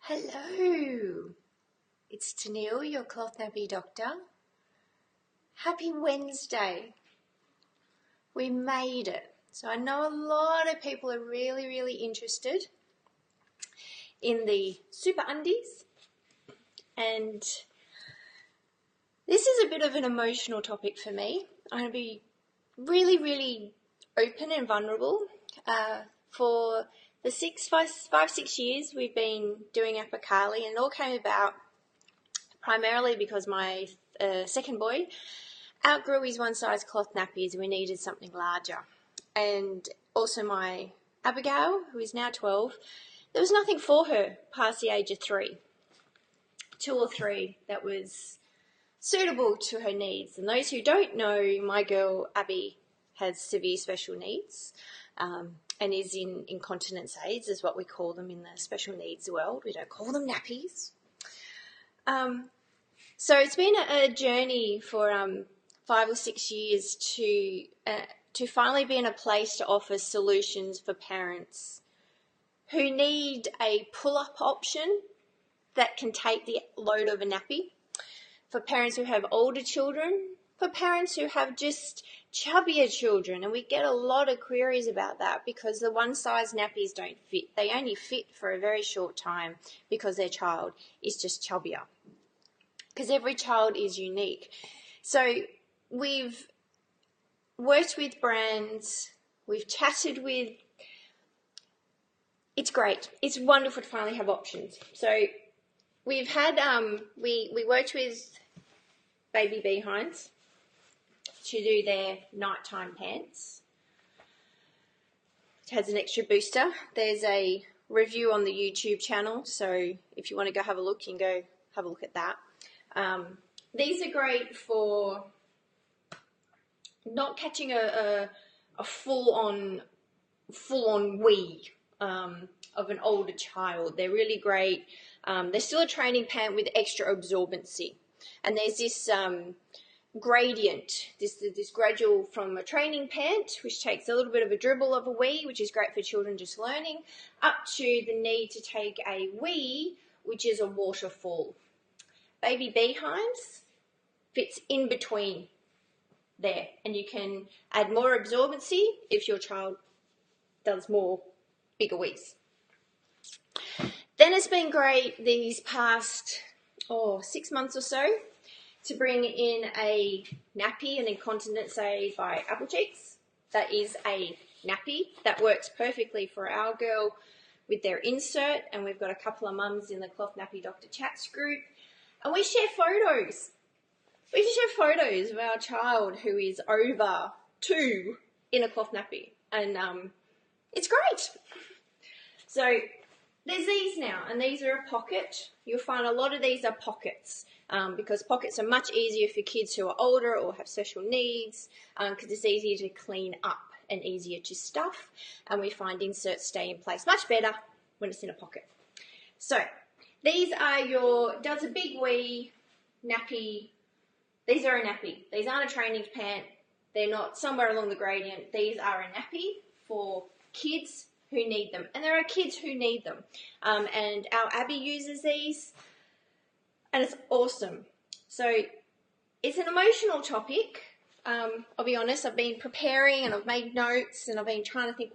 Hello, it's Tennille, your Cloth Nappy Doctor. Happy Wednesday. We made it. So I know a lot of people are really interested in the SuperUndies, and this is a bit of an emotional topic for me. I'm going to be really open and vulnerable. For the 5-6 years we've been doing Apicali, and it all came about primarily because my second boy outgrew his one-size cloth nappies and we needed something larger. And also my Abigail, who is now 12, there was nothing for her past the age of 3, 2 or 3, that was suitable to her needs. And those who don't know, my girl Abby has severe special needs and is in incontinence aids, is what we call them in the special needs world. We don't call them nappies. So it's been a journey for 5 or 6 years to finally be in a place to offer solutions for parents who need a pull-up option that can take the load of a nappy, for parents who have older children, for parents who have just chubbier children. And we get a lot of queries about that because the one-size nappies don't fit. They only fit for a very short time because their child is just chubbier. Because every child is unique. So we've worked with brands, we've chatted with, it's great. It's wonderful to finally have options. So we've had, we worked with Baby Behinds to do their nighttime pants. It has an extra booster. There's a review on the YouTube channel, so if you want to go have a look, you can go have a look at that. These are great for not catching a full-on wee of an older child. They're really great. They're still a training pant with extra absorbency. And there's this gradient, this gradual from a training pant, which takes a little bit of a dribble of a wee, which is great for children just learning, up to the need to take a wee, which is a waterfall. Baby Behinds fits in between there, and you can add more absorbency if your child does more bigger wees. Then it's been great these past 6 months or so to bring in a nappy, an incontinence aid by Apple Cheeks. That is a nappy that works perfectly for our girl with their insert, and we've got a couple of mums in the Cloth Nappy Doctor chats group. And we share photos. We share photos of our child who is over 2 in a cloth nappy. And it's great. So there's these now, and these are a pocket. You'll find a lot of these are pockets because pockets are much easier for kids who are older or have special needs because it's easier to clean up and easier to stuff. And we find inserts stay in place much better when it's in a pocket. So these are your, does a big wee nappy. These are a nappy. These aren't a training pant. They're not somewhere along the gradient. These are a nappy for kids who need them. And there are kids who need them. And our Abby uses these, and it's awesome. So it's an emotional topic. I'll be honest, I've been preparing and I've made notes and I've been trying to think,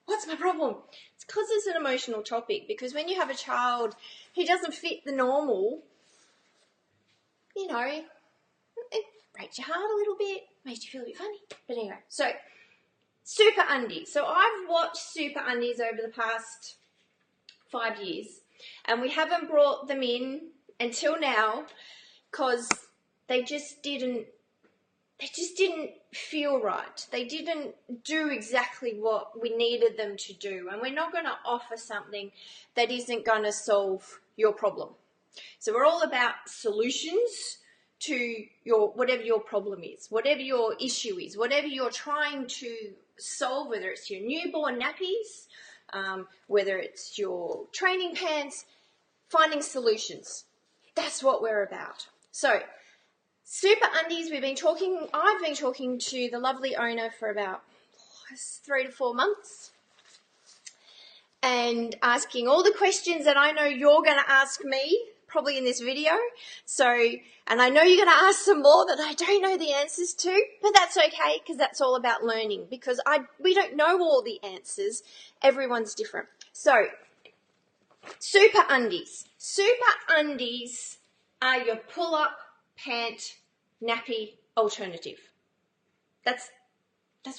what's my problem? It's because it's an emotional topic, because when you have a child who doesn't fit the normal, you know, it breaks your heart a little bit, makes you feel a bit funny. But anyway, so SuperUndies. So I've watched SuperUndies over the past 5 years, and we haven't brought them in until now because they just didn't feel right. They didn't do exactly what we needed them to do. And we're not going to offer something that isn't going to solve your problem. So we're all about solutions to whatever your problem is, whatever your issue is, whatever you're trying to solve, whether it's your newborn nappies, whether it's your training pants, finding solutions. That's what we're about. So SuperUndies, I've been talking to the lovely owner for about 3 to 4 months. and asking all the questions that I know you're going to ask me, probably in this video. So, and I know you're going to ask some more that I don't know the answers to, but that's okay, because that's all about learning, because we don't know all the answers. Everyone's different. So, SuperUndies. SuperUndies are your pull-up pant nappy alternative. That's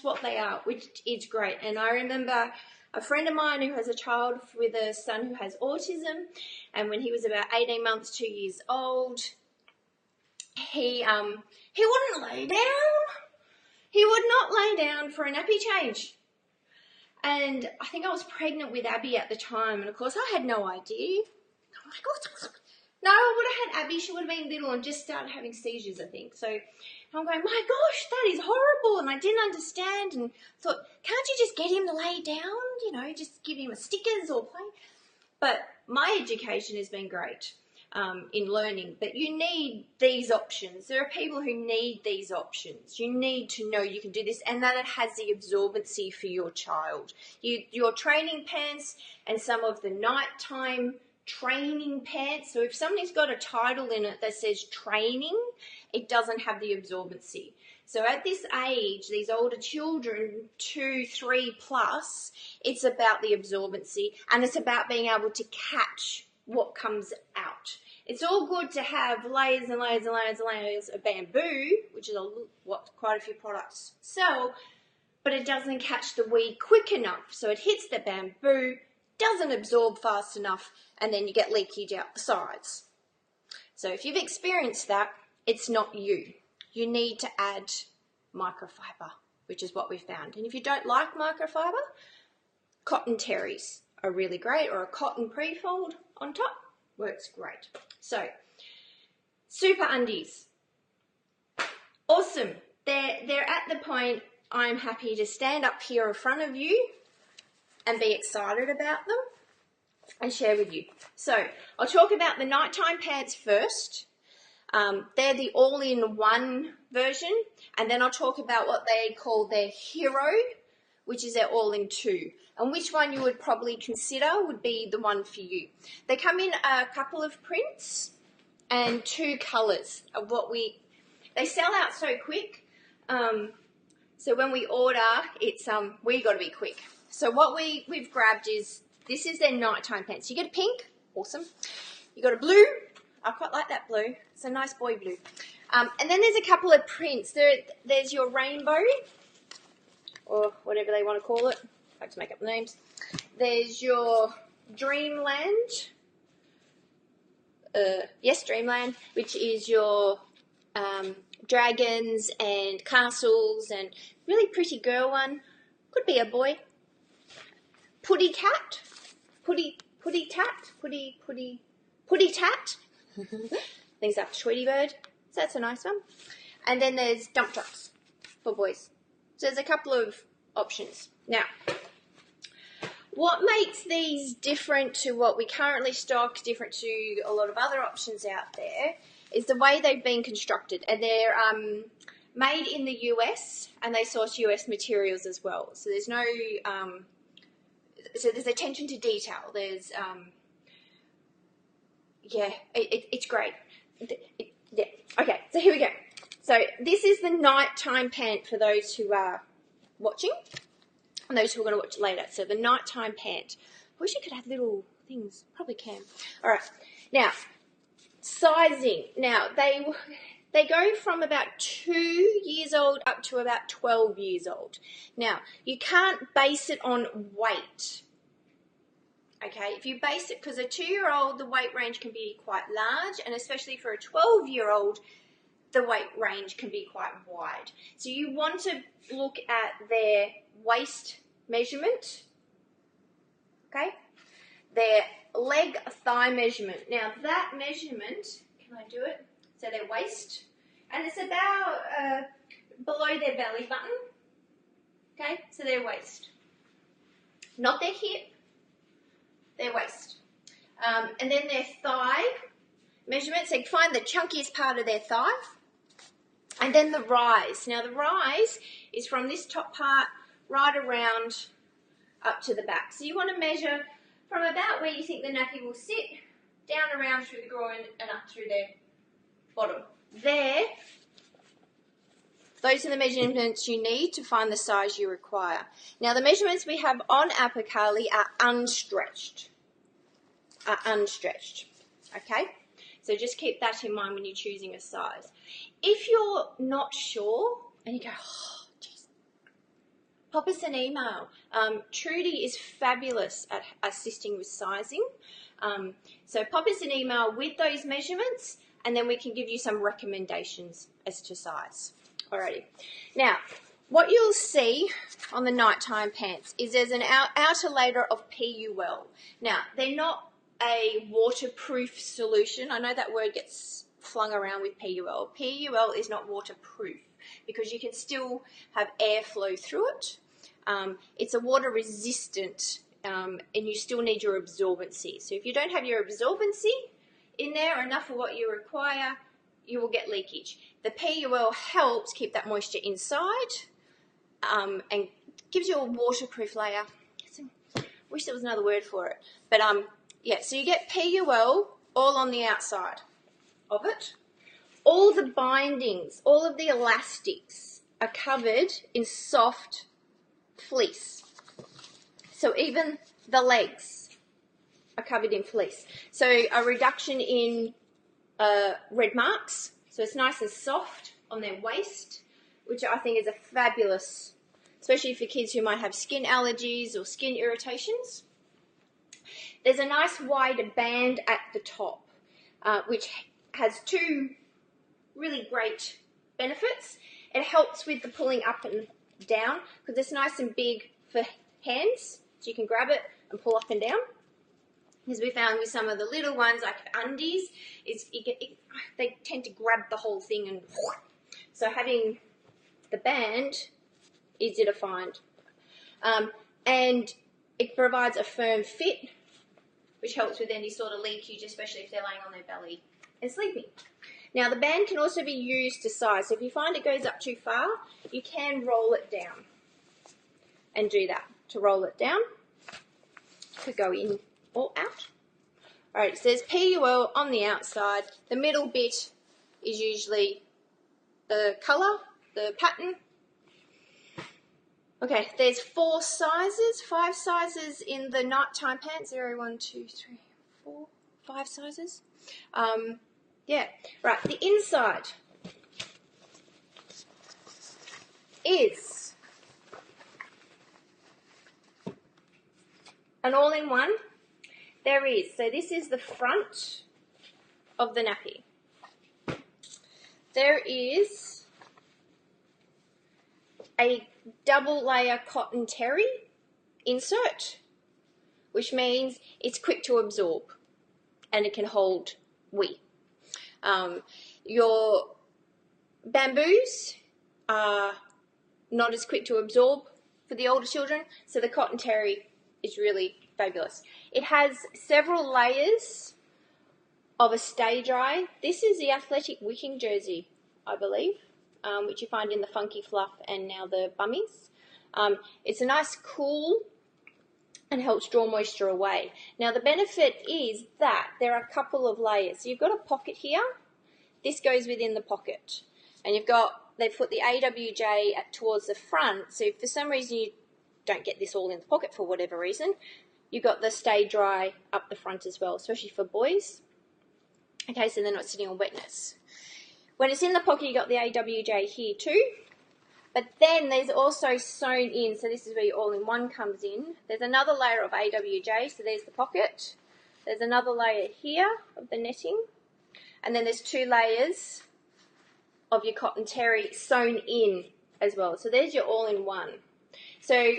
what they are, which is great. And I remember a friend of mine who has a child with a son who has autism, and when he was about 18 months, 2 years old, he wouldn't lay down. He would not lay down for a nappy change. And I think I was pregnant with Abby at the time, and of course I had no idea. I'm like, oh, no, I would have had Abby. She would have been little and just started having seizures, I think. So I'm going, my gosh, that is horrible. And I didn't understand and thought, can't you just get him to lay down? You know, just give him a stickers or play. But my education has been great in learning. But you need these options. There are people who need these options. You need to know you can do this and that it has the absorbency for your child. Your training pants and some of the nighttime training pants. So if something's got a title in it that says training, it doesn't have the absorbency. So at this age, these older children, 2, 3 plus, it's about the absorbency and it's about being able to catch what comes out. It's all good to have layers and layers and layers and layers of bamboo, which is what quite a few products sell, but it doesn't catch the wee quick enough. So it hits the bamboo, doesn't absorb fast enough, and then you get leakage out the sides. So if you've experienced that, it's not you. You need to add microfiber, which is what we found. And if you don't like microfiber, cotton terries are really great, or a cotton pre-fold on top works great. So, SuperUndies, awesome. They're at the point I'm happy to stand up here in front of you and be excited about them and share with you. So, I'll talk about the nighttime pants first. They're the all-in-one version, and then I'll talk about what they call their hero, which is their all-in-two, and which one you would probably consider would be the one for you. They come in a couple of prints and 2 colours of what they sell out so quick, so when we order, it's we got to be quick. So what we've grabbed is, this is their nighttime pants. You get a pink, awesome. You got a blue, I quite like that blue. It's a nice boy blue. And then there's a couple of prints. There's your rainbow, or whatever they want to call it. I like to make up the names. There's your Dreamland. Yes, Dreamland, which is your dragons and castles and really pretty girl one. Could be a boy. Putty cat. Putty tat. Things like Tweety Bird. So that's a nice one. And then there's dump trucks for boys. So there's a couple of options. Now, what makes these different to what we currently stock, different to a lot of other options out there, is the way they've been constructed. And they're made in the US, and they source US materials as well. So there's no, so there's attention to detail. There's, yeah, it's great. Yeah. Okay, so here we go. So this is the nighttime pant for those who are watching and those who are going to watch later. So the nighttime pant. I wish you could have little things. Probably can. All right. Now, sizing. Now, they go from about 2 years old up to about 12 years old. Now, you can't base it on weight. Okay, if you base it, because a 2-year-old, the weight range can be quite large, and especially for a 12-year-old, the weight range can be quite wide. So you want to look at their waist measurement, okay, their leg thigh measurement. Now that measurement, can I do it? So their waist, and it's about below their belly button, okay, so their waist. Not their hip, their waist. And then their thigh measurement, so you find the chunkiest part of their thigh. And then the rise. Now the rise is from this top part right around up to the back. So you want to measure from about where you think the nappy will sit, down around through the groin and up through the bottom. There, those are the measurements you need to find the size you require. Now the measurements we have on Apicali are unstretched. Okay? So just keep that in mind when you're choosing a size. If you're not sure and you go, oh, geez, pop us an email. Trudy is fabulous at assisting with sizing. So pop us an email with those measurements and then we can give you some recommendations as to size. Alrighty. Now, what you'll see on the nighttime pants is there's an outer layer of PUL. Now, they're not a waterproof solution. I know that word gets flung around with PUL. PUL is not waterproof because you can still have airflow through it. It's a water resistant and you still need your absorbency. So if you don't have your absorbency in there, enough of what you require, you will get leakage. The PUL helps keep that moisture inside and gives you a waterproof layer. I wish there was another word for it. But yeah, so you get PUL all on the outside of it. All the bindings, all of the elastics are covered in soft fleece. So even the legs are covered in fleece. So a reduction in red marks. So it's nice and soft on their waist, which I think is a fabulous, especially for kids who might have skin allergies or skin irritations. There's a nice wide band at the top, which has two really great benefits. It helps with the pulling up and down because it's nice and big for hands, so you can grab it and pull up and down. As we found with some of the little ones, like undies, they tend to grab the whole thing, and so having the band easy to find, and it provides a firm fit, which helps with any sort of leakage, especially if they're laying on their belly and sleeping. Now the band can also be used to size. So if you find it goes up too far, you can roll it down and do that. To roll it down, to go in or out. Alright, so there's PUL on the outside. The middle bit is usually the colour, the pattern. Okay, there's 5 sizes in the nighttime pants. 0, 1, 2, 3, 4, 5 sizes. Yeah, right, the inside is an all-in-one. There is. So this is the front of the nappy. There is a double layer cotton terry insert, which means it's quick to absorb and it can hold wee. Your bamboos are not as quick to absorb for the older children, so the cotton terry is really fabulous. It has several layers of a stay dry. This is the athletic wicking jersey, I believe, which you find in the Funky Fluff and now the Bummies. It's a nice cool and helps draw moisture away. Now the benefit is that there are a couple of layers. So you've got a pocket here. This goes within the pocket. And they've put the AWJ towards the front, so if for some reason you don't get this all in the pocket for whatever reason, you've got the stay dry up the front as well, especially for boys. Okay, so they're not sitting on wetness. When it's in the pocket, you've got the AWJ here too. But then there's also sewn in, so this is where your all-in-one comes in. There's another layer of AWJ, so there's the pocket. There's another layer here of the netting. And then there's 2 layers of your cotton terry sewn in as well. So there's your all-in-one. So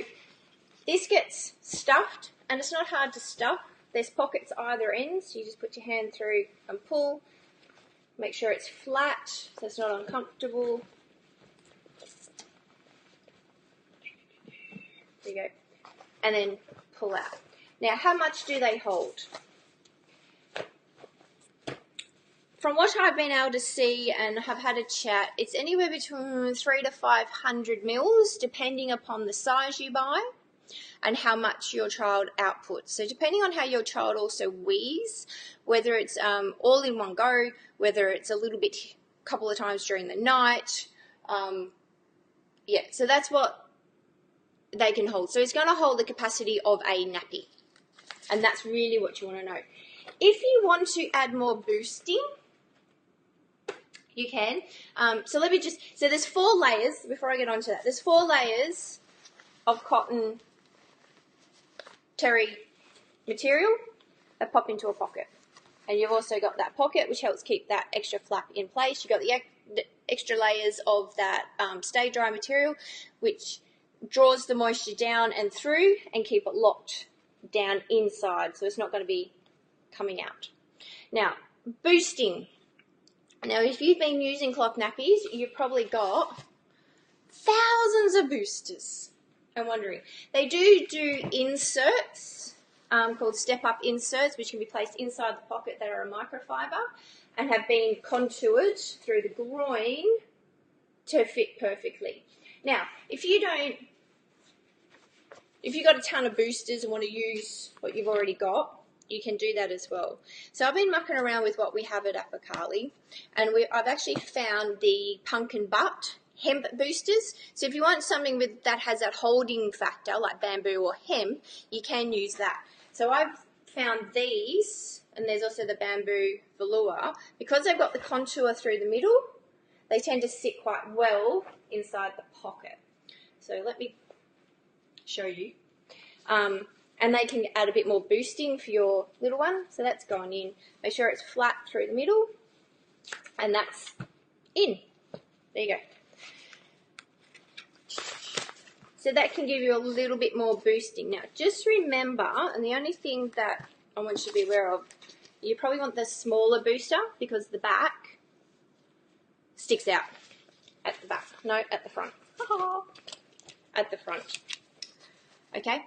this gets stuffed, and it's not hard to stuff. There's pockets either end, so you just put your hand through and pull. Make sure it's flat, so it's not uncomfortable. There you go. And then pull out. Now, how much do they hold? From what I've been able to see and have had a chat, it's anywhere between 300 to 500 mils, depending upon the size you buy. and how much your child outputs. So depending on how your child also wees, whether it's all in one go, whether it's a little bit, a couple of times during the night, yeah, so that's what they can hold. So it's going to hold the capacity of a nappy, and that's really what you want to know. If you want to add more boosting, you can. So let me just, so there's 4 layers, before I get on to that, there's 4 layers of cotton terry material that pop into a pocket. And you've also got that pocket which helps keep that extra flap in place. You've got the extra layers of that stay dry material which draws the moisture down and through and keep it locked down inside, so it's not going to be coming out. Now, boosting. Now, if you've been using cloth nappies, you've probably got thousands of boosters. I'm wondering. They do inserts called step-up inserts, which can be placed inside the pocket that are a microfiber and have been contoured through the groin to fit perfectly. Now, if you've got a ton of boosters and want to use what you've already got, you can do that as well. So I've been mucking around with what we have at Apicali, and I've actually found the pumpkin butt hemp boosters. So if you want something that has that holding factor, like bamboo or hemp, you can use that. So I've found these, and there's also the bamboo velour. Because they've got the contour through the middle, they tend to sit quite well inside the pocket. So let me show you. And they can add a bit more boosting for your little one. So that's gone in. Make sure it's flat through the middle, and that's in. There you go. So that can give you a little bit more boosting. Now, just remember, and the only thing that I want you to be aware of, you probably want the smaller booster because the back sticks out at the back. No, at the front. At the front. Okay?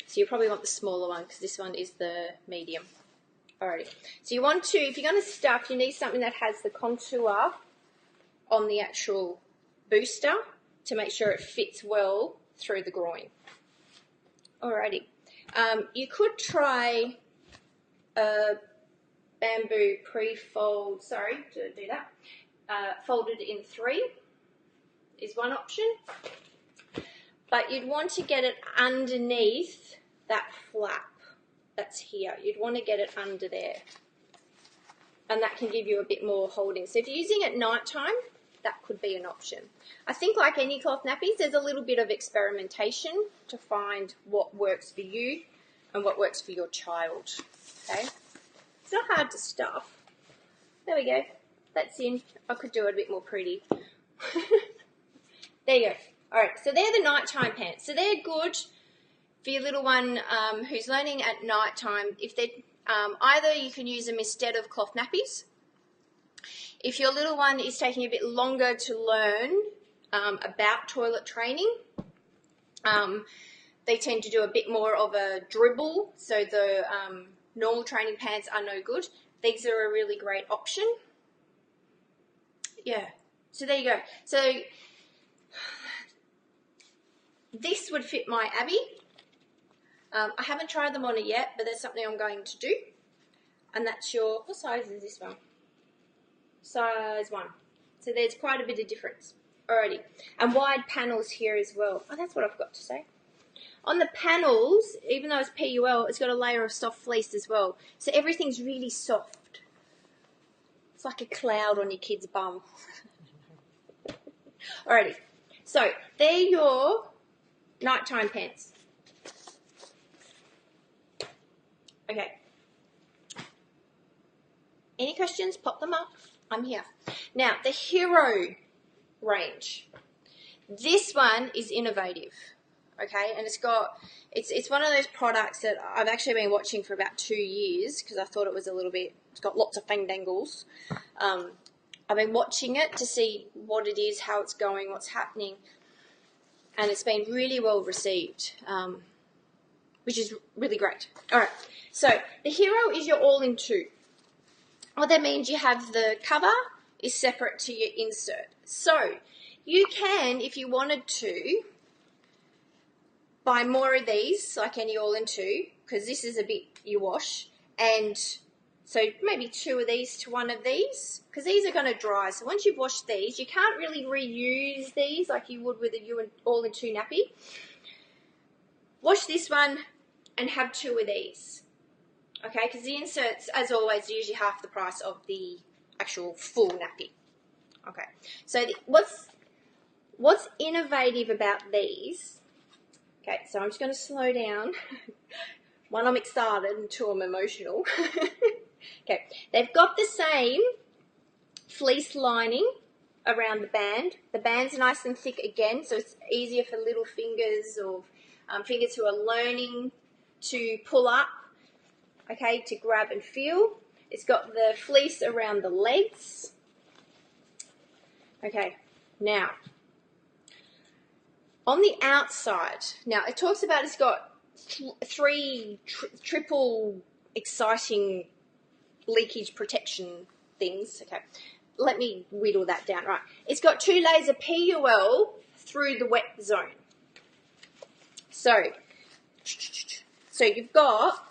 So you probably want the smaller one because this one is the medium. Alrighty. So you want to, if you're going to stuff, you need something that has the contour on the actual booster to make sure it fits well through the groin. Alrighty. You could try a bamboo pre-fold, sorry to do that, folded in 3 is one option. But you'd want to get it underneath that flap that's here. You'd want to get it under there. And that can give you a bit more holding. So if you're using it at night time, that could be an option. I think like any cloth nappies, there's a little bit of experimentation to find what works for you and what works for your child. Okay? It's not hard to stuff. There we go. That's in. I could do it a bit more pretty. There you go. Alright, so they're the nighttime pants. So they're good for your little one who's learning at nighttime. If they're, either you can use them instead of cloth nappies. If your little one is taking a bit longer to learn about toilet training, they tend to do a bit more of a dribble, so the normal training pants are no good. These are a really great option. Yeah, so there you go. So this would fit my Abby. I haven't tried them on it yet, but that's something I'm going to do. And that's your, what size is this one? Size 1. So there's quite a bit of difference. Alrighty. And wide panels here as well. Oh, that's what I forgot to say. On the panels, even though it's PUL, it's got a layer of soft fleece as well. So everything's really soft. It's like a cloud on your kid's bum. Alrighty. So they're your nighttime pants. Okay. Any questions? Pop them up. I'm here. Now, the Hero range. This one is innovative. Okay, and it's one of those products that I've actually been watching for about 2 years because I thought it was a little bit, it's got lots of fang-dangles. I've been watching it to see what it is, how it's going, what's happening, and it's been really well received, which is really great. All right, so the Hero is your all-in-2. What that means, you have the cover is separate to your insert. So you can, if you wanted to, buy more of these, like any all-in-two, because this is a bit you wash, and so maybe 2 of these to 1 of these, because these are going to dry. So once you've washed these, you can't really reuse these like you would with a all-in-two nappy. Wash this one and have 2 of these, okay? Because the inserts, as always, are usually half the price of the actual full nappy. Okay, so what's innovative about these? Okay, so I'm just going to slow down. 1, I'm excited, and 2, I'm emotional. Okay, they've got the same fleece lining around the band. The band's nice and thick again, so it's easier for little fingers or fingers who are learning to pull up, okay, to grab and feel. It's got the fleece around the legs. Okay, now, on the outside, now it talks about it's got 3 triple exciting leakage protection things. Okay, let me whittle that down. Right, it's got 2 layers of PUL through the wet zone. So you've got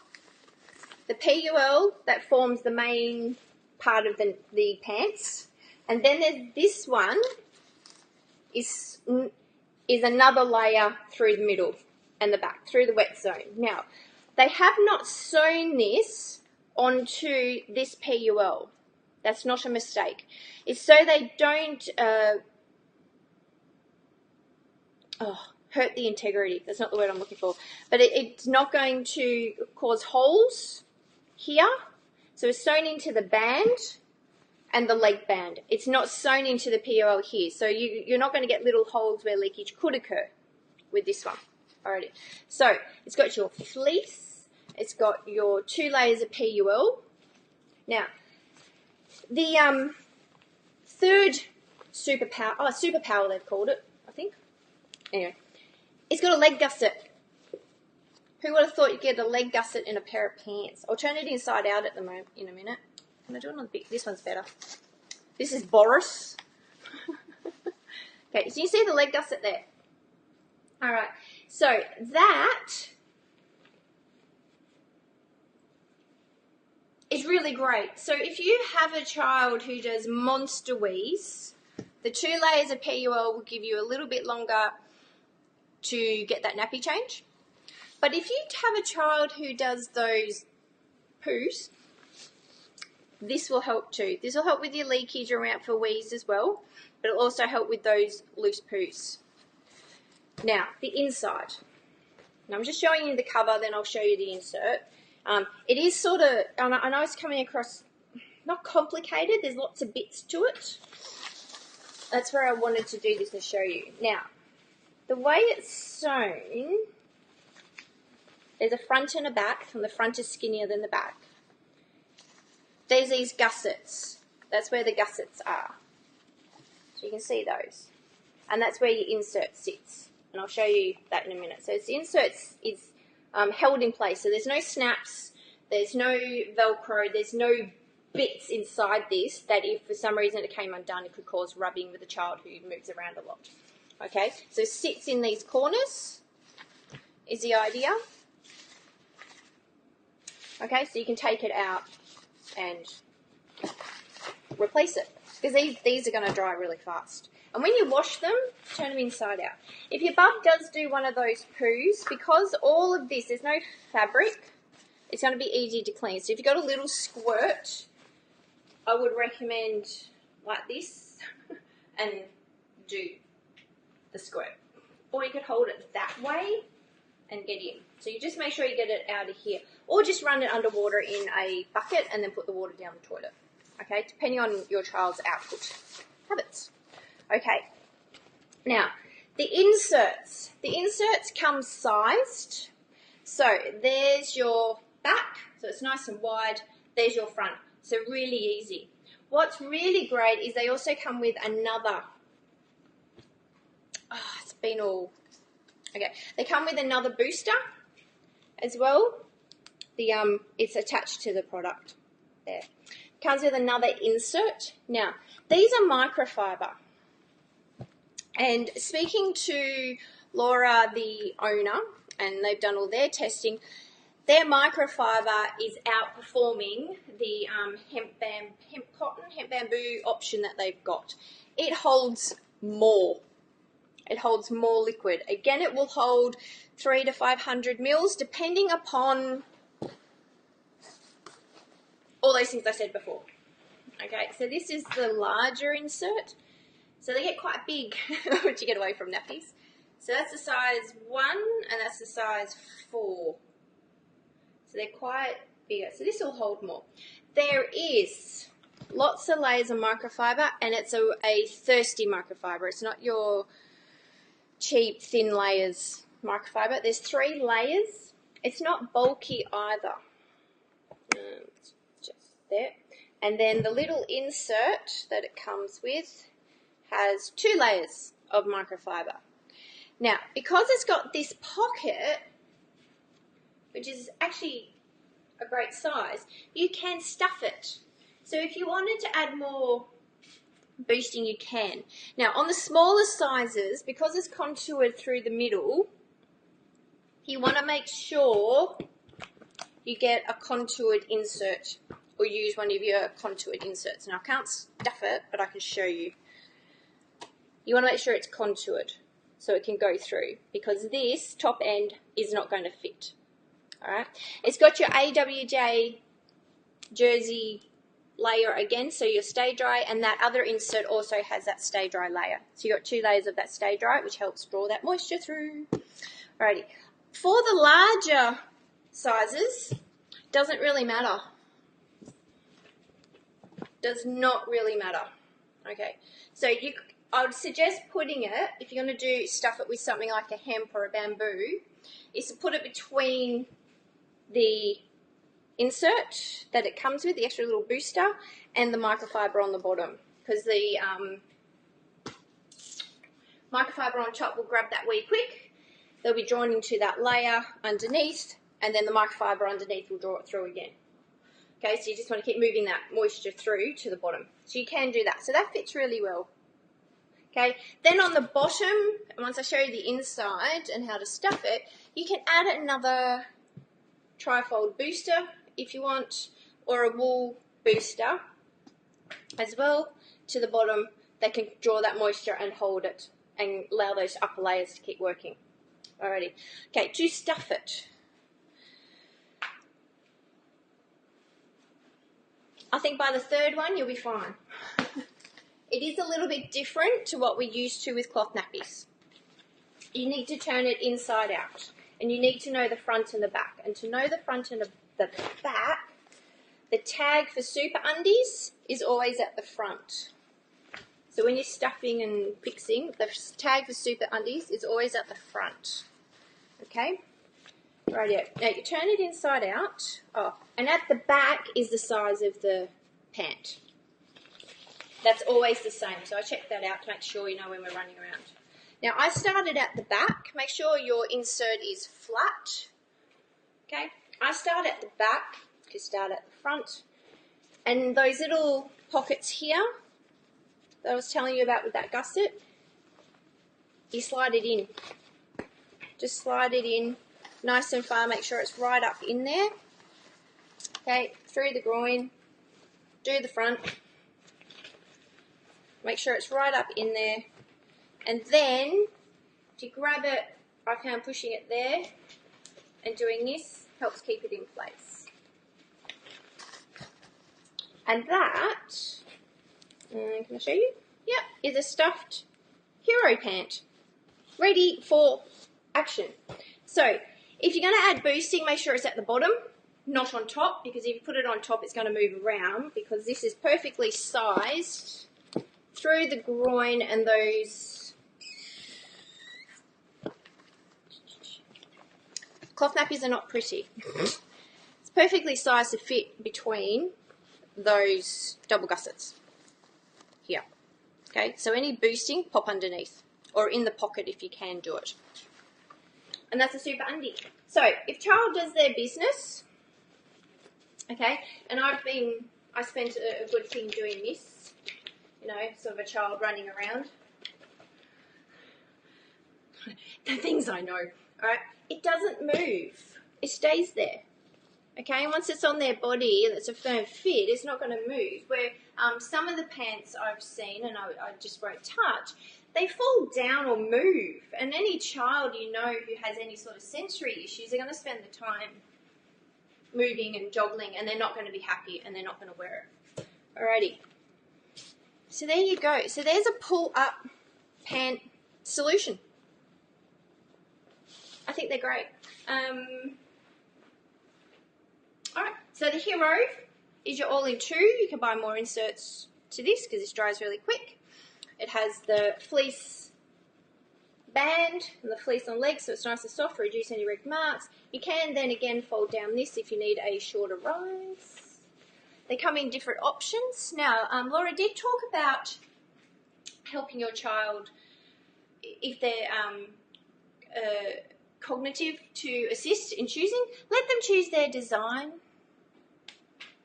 the PUL that forms the main part of the pants, and then there's this one is another layer through the middle and the back, through the wet zone. Now, they have not sewn this onto this PUL. That's not a mistake. It's so they don't hurt the integrity. That's not the word I'm looking for. But it's not going to cause holes here. So it's sewn into the band and the leg band. It's not sewn into the PUL here. So you're not going to get little holes where leakage could occur with this one. Alrighty. So it's got your fleece. It's got your 2 layers of PUL. Now, the third superpower they've called it, I think. Anyway, it's got a leg gusset. Who would have thought you'd get a leg gusset in a pair of pants? I'll turn it inside out at the moment in a minute. Can I do another bit? This one's better. This is Boris. Okay, so you see the leg gusset there. All right, so that is really great. So if you have a child who does monster wheeze, the 2 layers of PUL will give you a little bit longer to get that nappy change. But if you have a child who does those poos, this will help too. This will help with your leakage around for wheeze as well, but it'll also help with those loose poos. Now, the inside. Now, I'm just showing you the cover, then I'll show you the insert. It is sort of, I know it's coming across not complicated, there's lots of bits to it. That's where I wanted to do this and show you. Now, the way it's sewn, there's a front and a back, and the front is skinnier than the back. There's these gussets. That's where the gussets are. So you can see those. And that's where your insert sits. And I'll show you that in a minute. So the insert is held in place. So there's no snaps, there's no Velcro, there's no bits inside this that if for some reason it came undone, it could cause rubbing with a child who moves around a lot. Okay, so it sits in these corners is the idea. Okay, so you can take it out and replace it, because these are going to dry really fast. And when you wash them, turn them inside out. If your bub does do one of those poos, because all of this, there's no fabric, it's going to be easy to clean. So if you've got a little squirt, I would recommend like this and do the squirt. Or you could hold it that way and get in. So you just make sure you get it out of here. Or just run it underwater in a bucket and then put the water down the toilet. Okay, depending on your child's output habits. Okay, now the inserts. The inserts come sized. So there's your back, so it's nice and wide. There's your front, so really easy. What's really great is they also come with another, it's been all, okay. They come with another booster as well. It's attached to the product there. Comes with another insert. Now, these are microfiber. And speaking to Laura, the owner and they've done all their testing, their microfiber is outperforming the hemp bamboo option that they've got. It holds more. It holds more liquid. Again, it will hold 300 to 500 mils, depending upon all those things I said before. Okay, so this is the larger insert. So they get quite big once you get away from nappies. So that's the size 1 and that's the size 4. So they're quite bigger. So this will hold more. There is lots of layers of microfiber, and it's a thirsty microfiber. It's not your cheap thin layers microfiber. There's 3 layers. It's not bulky either. Just there. And then the little insert that it comes with has 2 layers of microfiber. Now, because it's got this pocket, which is actually a great size, you can stuff it. So if you wanted to add more boosting, you can. Now, on the smaller sizes, because it's contoured through the middle, you want to make sure you get a contoured insert, or use one of your contoured inserts. Now, I can't stuff it, but I can show you. You want to make sure it's contoured so it can go through, because this top end is not going to fit. All right. It's got your AWJ jersey layer again, so your stay dry, and that other insert also has that stay dry layer. So you've got 2 layers of that stay dry, which helps draw that moisture through. Alrighty. For the larger sizes, doesn't really matter. Does not really matter. Okay. So I would suggest putting it, if you're going to stuff it with something like a hemp or a bamboo, is to put it between the insert that it comes with, the extra little booster, and the microfiber on the bottom, because the microfiber on top will grab that wee quick. They'll be drawn into that layer underneath, and then the microfiber underneath will draw it through again. Okay, so you just want to keep moving that moisture through to the bottom. So you can do that. So that fits really well. Okay, then on the bottom, once I show you the inside and how to stuff it, you can add another trifold booster if you want, or a wool booster as well to the bottom that can draw that moisture and hold it and allow those upper layers to keep working. Alrighty. Okay, to stuff it. I think by the 3rd one you'll be fine. It is a little bit different to what we're used to with cloth nappies. You need to turn it inside out, and you need to know the front and the back. And to know the front and the back, the tag for SuperUndies is always at the front. So when you're stuffing and fixing, the tag for SuperUndies is always at the front. Okay? Rightio. Now you turn it inside out. Oh, and at the back is the size of the pant. That's always the same. So I check that out to make sure you know when we're running around. Now I started at the back. Make sure your insert is flat. Okay? I start at the back. You start at the front. And those little pockets here that I was telling you about with that gusset, you slide it in. Just slide it in nice and far. Make sure it's right up in there. Okay, through the groin. Do the front. Make sure it's right up in there. And then, to grab it, I found pushing it there and doing this helps keep it in place. And that, can I show you? Yep, is a stuffed hero pant. Ready for action. So, if you're going to add boosting, make sure it's at the bottom, not on top, because if you put it on top, it's going to move around, because this is perfectly sized through the groin and those cloth nappies are not pretty. It's perfectly sized to fit between those double gussets here. Okay, so any boosting, pop underneath, or in the pocket if you can do it. And that's a SuperUndie. So, if child does their business, okay, and I spent a good thing doing this, you know, sort of a child running around. The things I know. all right, it doesn't move. It stays there. Okay, and once it's on their body and it's a firm fit, it's not going to move. Where some of the pants I've seen, and I just won't touch, they fall down or move. And any child you know who has any sort of sensory issues, they're going to spend the time moving and joggling, and they're not going to be happy, and they're not going to wear it. Alrighty. So there you go. So there's a pull-up pant solution. I think they're great. Alright, so the Hero is your all-in-2. You can buy more inserts to this because this dries really quick. It has the fleece band and the fleece on legs, so it's nice and soft to reduce any red marks. You can then again fold down this if you need a shorter rise. They come in different options. Now, Laura did talk about helping your child if they're cognitive to assist in choosing. Let them choose their design.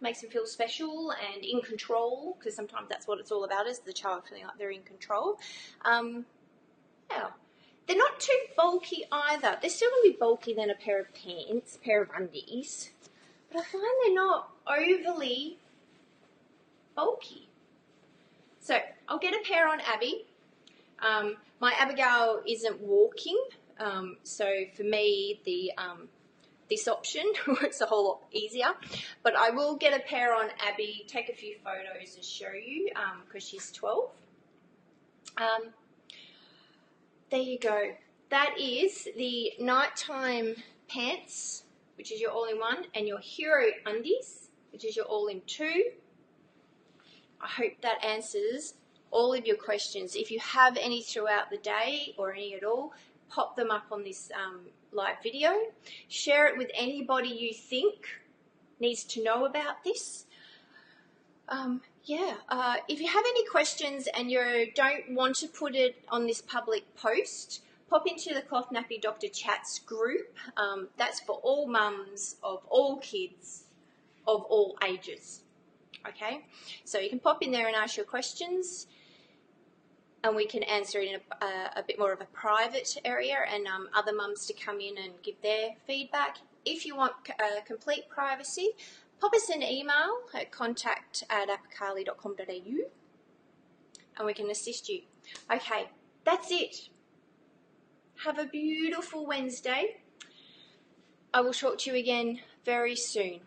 Makes them feel special and in control, because sometimes that's what it's all about, is the child feeling like they're in control. Yeah. They're not too bulky either. They're still going to be bulky than a pair of pants, pair of undies, but I find they're not overly bulky. So I'll get a pair on Abby. My Abigail isn't walking, so for me this option works a whole lot easier, but I will get a pair on Abby, take a few photos and show you, because she's 12. There you go. That is the nighttime pants, which is your all-in-one, and your Hero undies, which is your all-in-2. I hope that answers all of your questions. If you have any throughout the day or any at all, pop them up on this live video. Share it with anybody you think needs to know about this. If you have any questions and you don't want to put it on this public post, pop into the Cloth Nappy Doctor chats group. That's for all mums of all kids of all ages. Okay, so you can pop in there and ask your questions, and we can answer it in a bit more of a private area, and other mums to come in and give their feedback. If you want complete privacy, pop us an email at contact@apicali.com.au and we can assist you. Okay, that's it. Have a beautiful Wednesday. I will talk to you again very soon.